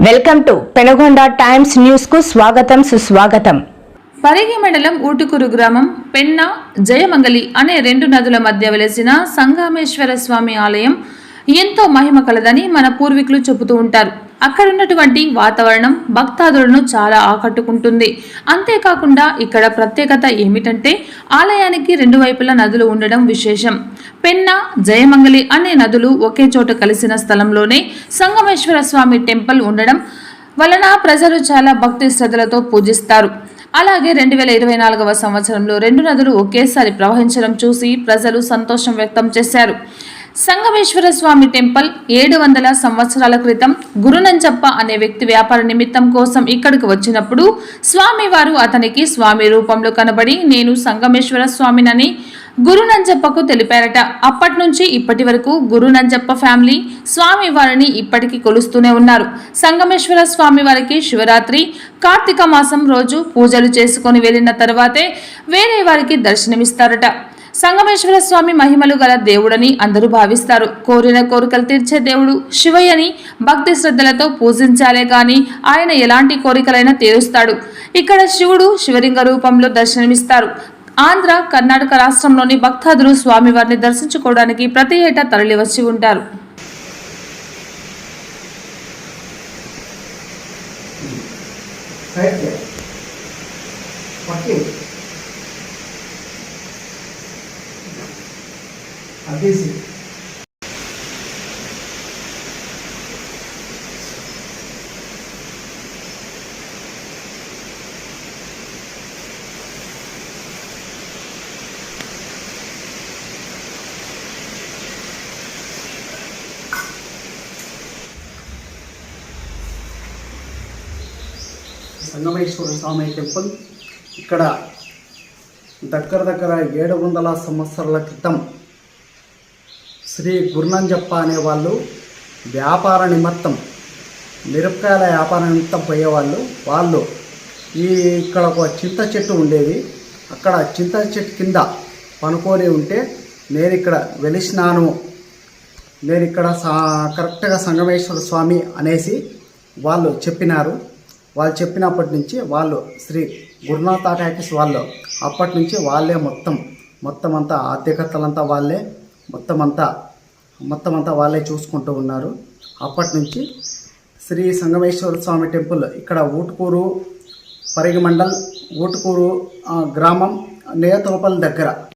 Welcome to Penugonda times news కు స్వాగతం సుస్వాగతం. పరిగి మండలం ఊటుకూరు గ్రామం పెన్నా జయమంగలి అనే రెండు నదుల మధ్య వెలసిన సంగమేశ్వర స్వామి ఆలయం ఎంతో మహిమ కలదని మన పూర్వీకులు చెబుతూ ఉంటారు. అక్కడున్నటువంటి వాతావరణం భక్తాదులను చాలా ఆకట్టుకుంటుంది. అంతేకాకుండా ఇక్కడ ప్రత్యేకత ఏమిటంటే ఆలయానికి రెండు వైపులా నదులు ఉండడం విశేషం. పెన్నా జయమంగలి అనే నదులు ఒకే చోట కలిసిన స్థలంలోనే సంగమేశ్వర స్వామి టెంపుల్ ఉండడం వలన ప్రజలు చాలా భక్తి శ్రద్ధలతో పూజిస్తారు. అలాగే 2024వ సంవత్సరంలో రెండు నదులు ఒకేసారి ప్రవహించడం చూసి ప్రజలు సంతోషం వ్యక్తం చేశారు. సంగమేశ్వర స్వామి టెంపుల్ 700 సంవత్సరాల క్రితం గురునంజప్ప అనే వ్యక్తి వ్యాపార నిమిత్తం కోసం ఇక్కడికి వచ్చినప్పుడు స్వామివారు అతనికి స్వామి రూపంలో కనబడి నేను సంగమేశ్వర స్వామినని గురునంజప్పకు తెలిపారట. అప్పటి నుంచి ఇప్పటి వరకు గురునంజప్ప ఫ్యామిలీ స్వామి వారిని ఇప్పటికీ కొలుస్తూనే ఉన్నారు. సంగమేశ్వర స్వామి వారికి శివరాత్రి కార్తీక మాసం రోజు పూజలు చేసుకొని వెళ్ళిన తర్వాతే వేరే వారికి దర్శనమిస్తారట. సంగమేశ్వర స్వామి మహిమలు గల దేవుడని అందరూ భావిస్తారు. కోరిన కోరికలు తీర్చే దేవుడు శివయ్యని భక్తి శ్రద్ధలతో పూజించాలే గాని ఆయన ఎలాంటి కోరికలైనా తీరుస్తాడు. ఇక్కడ శివుడు శివలింగ రూపంలో దర్శనమిస్తారు. ఆంధ్ర కర్ణాటక రాష్ట్రంలోని భక్తాదులు స్వామివారిని దర్శించుకోవడానికి ప్రతి ఏటా తరలి వచ్చి ఉంటారు. సంగమేశ్వర స్వామి టెంపుల్ ఇక్కడ దగ్గర 700 సంవత్సరాల క్రితం శ్రీ గురునంజప్ప అనేవాళ్ళు వ్యాపార నిమిత్తం మిరపకాయల వ్యాపార నిమిత్తం పోయేవాళ్ళు. వాళ్ళు ఇక్కడ ఒక చింత చెట్టు ఉండేది. అక్కడ చింత చెట్టు కింద పనుకొని ఉంటే నేను ఇక్కడ వెలిసినాను, నేను ఇక్కడ కరెక్ట్గా సంగమేశ్వర స్వామి అనేసి వాళ్ళు చెప్పినారు. వాళ్ళు చెప్పినప్పటి నుంచి వాళ్ళు శ్రీ గురునాథ్ టాటాకిస్ వాళ్ళు అప్పటి నుంచి వాళ్ళే మొత్తం అంతా ఆర్థికతలంతా వాళ్ళే మొత్తం అంతా వాళ్ళే చూసుకుంటూ ఉన్నారు. అప్పటి నుంచి శ్రీ సంగమేశ్వర స్వామి టెంపుల్ ఇక్కడ ఊటుకూరు పరిగి మండల్ ఊటుకూరు గ్రామం నేతలపల్లి దగ్గర